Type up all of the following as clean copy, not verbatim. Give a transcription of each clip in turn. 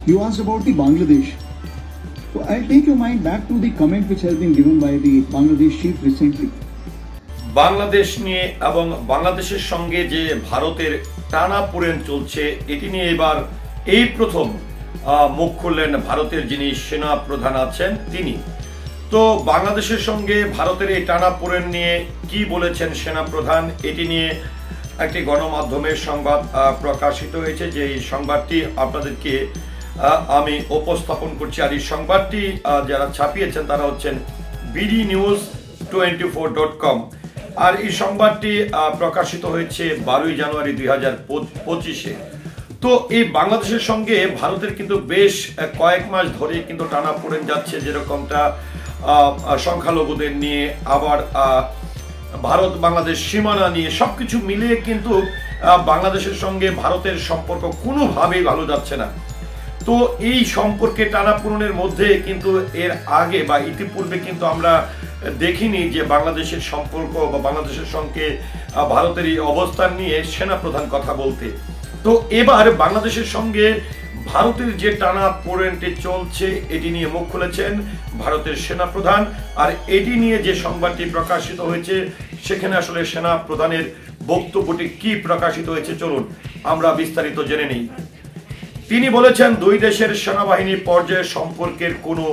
You asked about the Bangladesh. So I'll take your mind back to the comment which has been given by the Bangladesh chief recently. Bangladesh নিয়ে এবং বাংলাদেশের সঙ্গে যে ভারতের টানাপোড়েন চলছে এটি নিয়ে এবার এই প্রথম মুখ খুললেন ভারতের যিনি সেনা প্রধান আছেন তিনি। তো বাংলাদেশের সঙ্গে ভারতের এই টানাপোড়েন নিয়ে কি বলেছেন সেনা প্রধান, এটি নিয়ে একটি গণমাধ্যমের সংবাদ প্রকাশিত হয়েছে, যে এই সংবাদটি আপনাদেরকে আমি উপস্থাপন করছি। আর এই সংবাদটি যারা ছাপিয়েছেন তারা হচ্ছেন bdnews24.com। আর এই সংবাদটি প্রকাশিত হয়েছে 12 জানুয়ারি 2025-এ। তো এই বাংলাদেশের সঙ্গে ভারতের কিন্তু বেশ কয়েক মাস ধরে কিন্তু টানাপোড়েন যাচ্ছে, যেরকমটা সংখ্যালঘুদের নিয়ে, আবার ভারত বাংলাদেশ সীমানা নিয়ে, সবকিছু মিলিয়ে কিন্তু বাংলাদেশের সঙ্গে ভারতের সম্পর্ক কোনোভাবেই ভালো যাচ্ছে না। তো এই সম্পর্কে টানাপোড়েনের মধ্যে কিন্তু এর আগে বা ইতিপূর্বে কিন্তু আমরা দেখিনি যে বাংলাদেশের সম্পর্ক বা বাংলাদেশের সঙ্গে ভারতের এই অবস্থান নিয়ে সেনাপ্রধান কথা বলতে। তো এবার বাংলাদেশের সঙ্গে ভারতের যে টানাপোড়েনটি চলছে এটি নিয়ে মুখ খুলেছেন ভারতের সেনাপ্রধান। আর এটি নিয়ে যে সংবাদটি প্রকাশিত হয়েছে সেখানে আসলে সেনাপ্রধানের বক্তব্যটি কি প্রকাশিত হয়েছে চলুন আমরা বিস্তারিত জেনে নিই। তিনি বলেছেন, দুই দেশের সেনাবাহিনী পর্যায়ে সম্পর্কের কোনো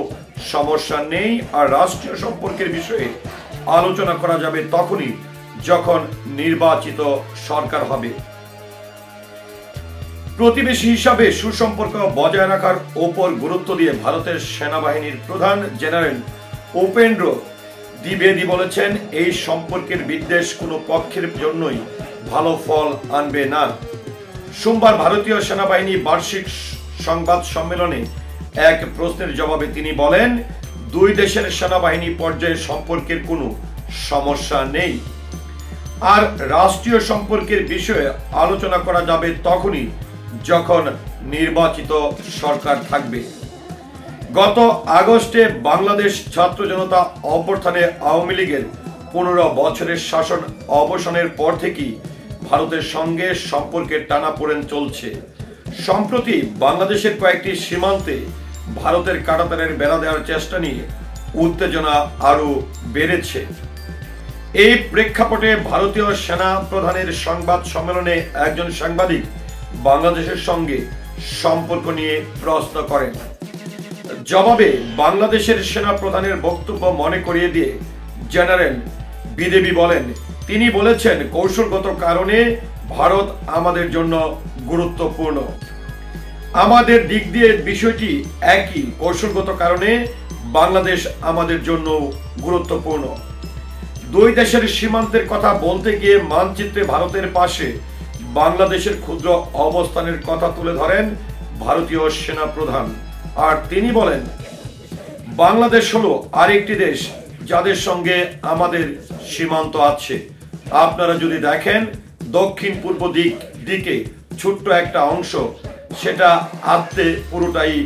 সমস্যা নেই, আর রাষ্ট্রীয় সম্পর্কের বিষয়ে আলোচনা করা যাবে তখনই যখন নির্বাচিত সরকার হবে। প্রতিবেশী হিসাবে সুসম্পর্ক বজায় রাখার ওপর গুরুত্ব দিয়ে ভারতের সেনাবাহিনীর প্রধান জেনারেল উপেন্দ্র দ্বিবেদী বলেছেন, এই সম্পর্কের বিদ্বেষ কোনো পক্ষের জন্যই ভালো ফল আনবে না। সোমবার ভারতীয় সেনাবাহিনী বার্ষিক সংবাদ সম্মেলনে এক প্রশ্নের জবাবে তিনি বলেন, দুই দেশের সেনাবাহিনী পর্যায়ে সম্পর্কের কোনো সমস্যা নেই, আর রাষ্ট্রীয় সম্পর্কের বিষয়ে আলোচনা করা যাবে তখনই যখন নির্বাচিত সরকার থাকবে। গত আগস্টে বাংলাদেশ ছাত্র জনতা অভ্যুত্থানে আওয়ামী লীগের 15 বছরের শাসন অবসানের পর থেকেই ভারতের সঙ্গে সম্পর্কের টানাপোড়েন চলছে। সম্প্রতি বাংলাদেশের কয়েকটি সীমান্তে ভারতের কাঁটাতারের বেড়া দেওয়ার চেষ্টা নিয়ে উত্তেজনা আরো বেড়েছে। এই প্রেক্ষাপটে ভারতীয় সেনা প্রধানের সংবাদ সম্মেলনে একজন সাংবাদিক বাংলাদেশের সঙ্গে সম্পর্ক নিয়ে প্রশ্ন করেন। জবাবে বাংলাদেশের সেনা প্রধানের বক্তব্য মনে করিয়ে দিয়ে জেনারেল দ্বিবেদী বলেন, তিনি বলেছেন, কৌশলগত কারণে ভারত আমাদের জন্য গুরুত্বপূর্ণ। আমাদের দিক দিয়ে বিষয়টি একই, কৌশলগত কারণে বাংলাদেশ আমাদের জন্য গুরুত্বপূর্ণ। দুই দেশের সীমান্তের কথা বলতে গিয়ে মানচিত্রে ভারতের পাশে বাংলাদেশের ক্ষুদ্র অবস্থানের কথা তুলে ধরেন ভারতীয় সেনা প্রধান। আর তিনি বলেন, বাংলাদেশ হলো আরেকটি দেশ যাদের সঙ্গে আমাদের সীমান্ত আছে। আপনারা যদি দেখেন দক্ষিণ পূর্ব দিকে ছোট্ট একটা অংশ, সেটা আদতে পুরোটাই।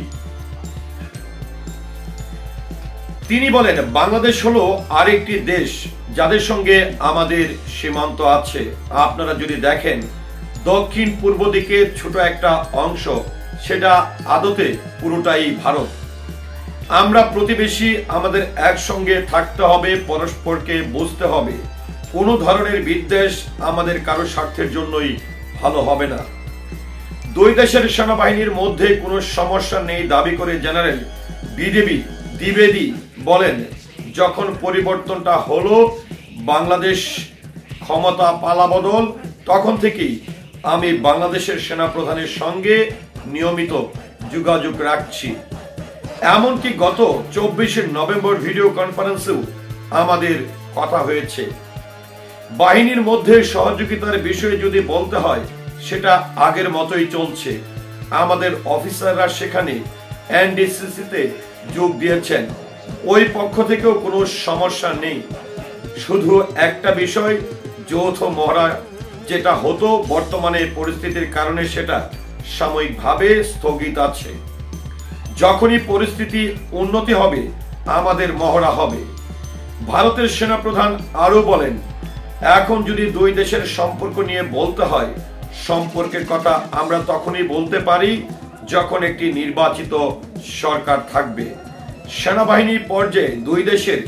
তিনি বলেন, বাংলাদেশ হলো আরেকটি দেশ যাদের সঙ্গে আমাদের সীমান্ত আছে। আপনারা যদি দেখেন দক্ষিণ পূর্ব দিকে ছোট একটা অংশ, সেটা আদতে পুরোটাই ভারত। আমরা প্রতিবেশী, আমাদের একসঙ্গে থাকতে হবে, পরস্পরকে বুঝতে হবে। কোনো ধরনের বিদ্বেষ আমাদের কারো স্বার্থের জন্যই ভালো হবে না। দুই দেশের সেনাবাহিনীর মধ্যে কোনো সমস্যা নেই দাবি করে জেনারেল দ্বিবেদী বলেন, যখন পরিবর্তনটা হলো বাংলাদেশ ক্ষমতা পালাবদল, তখন থেকেই আমি বাংলাদেশের সেনা প্রধানের সঙ্গে নিয়মিত যোগাযোগ রাখছি। এমনকি গত 24 নভেম্বর ভিডিও কনফারেন্সেও আমাদের কথা হয়েছে। বাহিনীর মধ্যে সহযোগিতার বিষয়ে যদি বলতে হয়, সেটা আগের মতোই চলছে। আমাদের অফিসাররা সেখানে এনডিসিসিতে যোগ দিয়েছেন, ওই পক্ষ থেকেও কোনো সমস্যা নেই। শুধু একটা বিষয়, যৌথ মহড়া যেটা হতো বর্তমানে পরিস্থিতির কারণে সেটা সাময়িকভাবে স্থগিত আছে। যখনই পরিস্থিতি উন্নতি হবে আমাদের মহড়া হবে। ভারতের সেনাপ্রধান আরো বলেন, এখন যদি দুই দেশের সম্পর্ক নিয়ে বলতে হয়, সম্পর্কের কথা আমরা তখনই বলতে পারি যখন একটি নির্বাচিত সরকার থাকবে। সেনাবাহিনীর পর্যায়ে দুই দেশের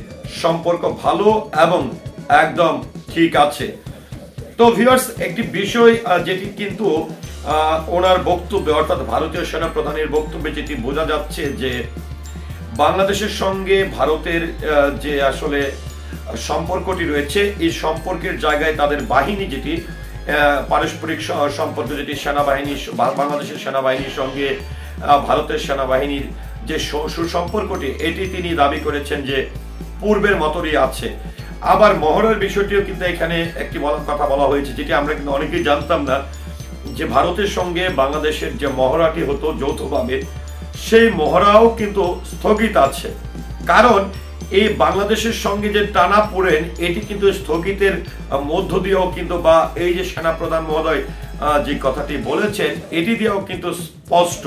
সম্পর্ক ভালো এবং একদম ঠিক আছে। তো ভিউয়ার্স, একটি বিষয় যেটি কিন্তু ওনার বক্তব্যে অর্থাৎ ভারতীয় সেনা প্রধানের বক্তব্যে যেটি বোঝা যাচ্ছে যে বাংলাদেশের সঙ্গে ভারতের যে আসলে সম্পর্কটি রয়েছে, এই সম্পর্কের জায়গায় তাদের বাহিনী যেটি পারস্পরিক সম্পর্ক যেটি সেনাবাহিনী বাংলাদেশের সেনাবাহিনীর সঙ্গে ভারতের সেনাবাহিনীর যে সুসম্পর্কটি, এটি তিনি দাবি করেছেন যে পূর্বের মতোই আছে। আবার মহড়ার বিষয়টিও কিন্তু এখানে একটি কথা বলা হয়েছে, যেটি আমরা কিন্তু অনেকেই জানতাম না, যে ভারতের সঙ্গে বাংলাদেশের যে মহড়াটি হতো যৌথভাবে, সেই মহড়াও কিন্তু স্থগিত আছে। কারণ এই বাংলাদেশের সঙ্গে যে টানাপোড়েন, এটি কিন্তু স্থগিতের মধ্য দিয়েও কিন্তু, বা এই যে সেনাপ্রধান মহোদয় যে কথাটি বলেছেন, এটি দিয়েও কিন্তু স্পষ্ট।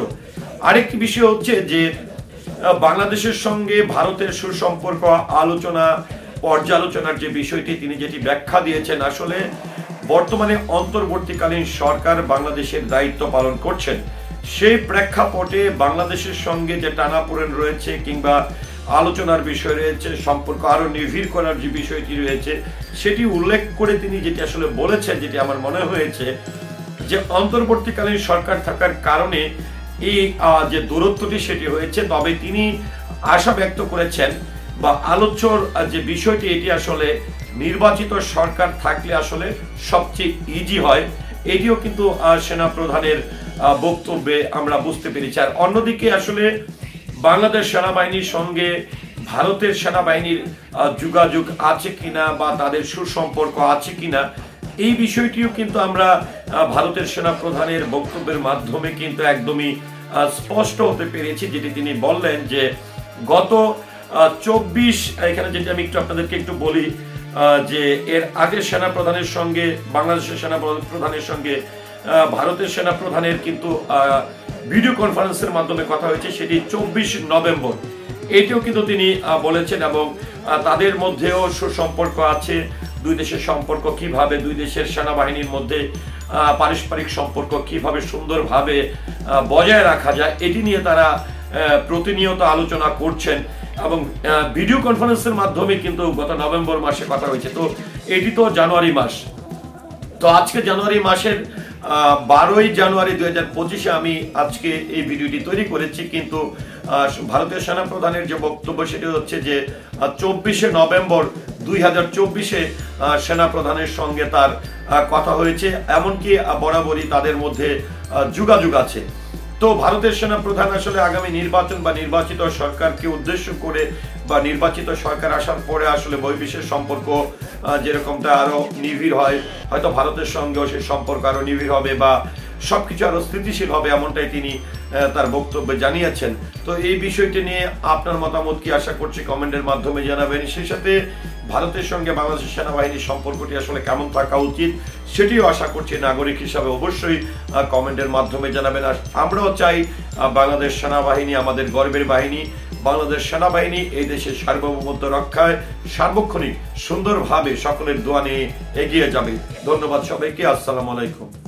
আরেকটি বিষয় হচ্ছে যে বাংলাদেশের সঙ্গে ভারতের সুসম্পর্ক আলোচনা পর্যালোচনার যে বিষয়টি তিনি যেটি ব্যাখ্যা দিয়েছেন, আসলে বর্তমানে অন্তর্বর্তীকালীন সরকার বাংলাদেশের দায়িত্ব পালন করছেন। সেই প্রেক্ষাপটে বাংলাদেশের সঙ্গে যে টানাপোড়েন রয়েছে কিংবা আলোচনার বিষয় রয়েছে, সম্পর্ক আরো নিবিড় করার যে বিষয়টি রয়েছে, সেটি উল্লেখ করে তিনি যেটি আসলে বলেছেন, যেটি আমার মনে হয়েছে যে অন্তর্বর্তীকালীন সরকার থাকার কারণে এই যে দূরত্বটি সেটি হয়েছে। তবে তিনি আশা ব্যক্ত করেছেন বা আলোচ্যর যে বিষয়টি, এটি আসলে নির্বাচিত সরকার থাকলে আসলে সবচেয়ে ইজি হয়। এটিও কিন্তু সেনা প্রধানের বক্তব্যে আমরা বুঝতে পেরেছি। আর অন্যদিকে আসলে বাংলাদেশ সেনাবাহিনীর সঙ্গে ভারতের সেনাবাহিনীর যোগাযোগ আছে কিনা বা তাদের সুসম্পর্ক আছে কিনা, এই বিষয়টিও কিন্তু আমরা ভারতের সেনা প্রধানের বক্তব্যের মাধ্যমে কিন্তু একদমই স্পষ্ট হতে পেরেছি। যেটি তিনি বললেন যে গত 24, এখানে যেটি আমি একটু আপনাদেরকে একটু বলি, যে এর আগে সেনা প্রধানের সঙ্গে বাংলাদেশের সেনা প্রধানের সঙ্গে ভারতের সেনা প্রধানের কিন্তু ভিডিও কনফারেন্সের মাধ্যমে কথা হয়েছে, সেটি 24 নভেম্বর। এটিও কিন্তু তিনি বলেছেন, এবং তাদের মধ্যেও সুসম্পর্ক আছে। দুই দেশের সম্পর্ক কিভাবে, দুই দেশের সেনাবাহিনীর মধ্যে পারস্পরিক সম্পর্ক কিভাবে সুন্দরভাবে বজায় রাখা যায়, এটি নিয়ে তারা প্রতিনিয়ত আলোচনা করছেন। এবং ভিডিও কনফারেন্সের মাধ্যমে কিন্তু গত নভেম্বর মাসে কথা হয়েছে। তো এটি তো জানুয়ারি মাস। তো আজকে জানুয়ারি মাসের 12ই জানুয়ারি 2025 আমি আজকে এই ভিডিওটি তৈরি করেছি। কিন্তু ভারতীয় সেনা প্রধানের যে বক্তব্য, সেটি হচ্ছে যে 24শে নভেম্বর 2024 সেনা প্রধানের সঙ্গে তার কথা হয়েছে, এমনকি বরাবরই তাদের মধ্যে যোগাযোগ আছে। তো ভারতের সেনা প্রধান আসলে আগামী নির্বাচন বা নির্বাচিত সরকারকে উদ্দেশ্য করে বা নির্বাচিত সরকার আসার পরে আসলে বহির্বিশ্বের সম্পর্ক যেরকমটা আরো নিবিড় হয়, হয়তো ভারতের সঙ্গেও সেই সম্পর্ক আরো নিবিড় হবে বা সবকিছু আরো স্থিতিশীল হবে, এমনটাই তিনি তার বক্তব্যে জানিয়েছেন। তো এই বিষয়টি নিয়ে আপনার মতামত কি, আশা করছি কমেন্টের মাধ্যমে জানাবেন। সেই সাথে ভারতের সঙ্গে বাংলাদেশের সেনাবাহিনীর সম্পর্কটি আসলে কেমন থাকা উচিত, সেটিও আশা করছি নাগরিক হিসাবে অবশ্যই কমেন্টের মাধ্যমে জানাবেন। আর আমরাও চাই বাংলাদেশ সেনাবাহিনী আমাদের গর্বের বাহিনী। বাংলাদেশ সেনাবাহিনী এই দেশের সার্বভৌমত্ব রক্ষায় সার্বক্ষণিক সুন্দরভাবে সকলের দোয়া নিয়ে এগিয়ে যাবে। ধন্যবাদ সবাইকে। আসসালামু আলাইকুম।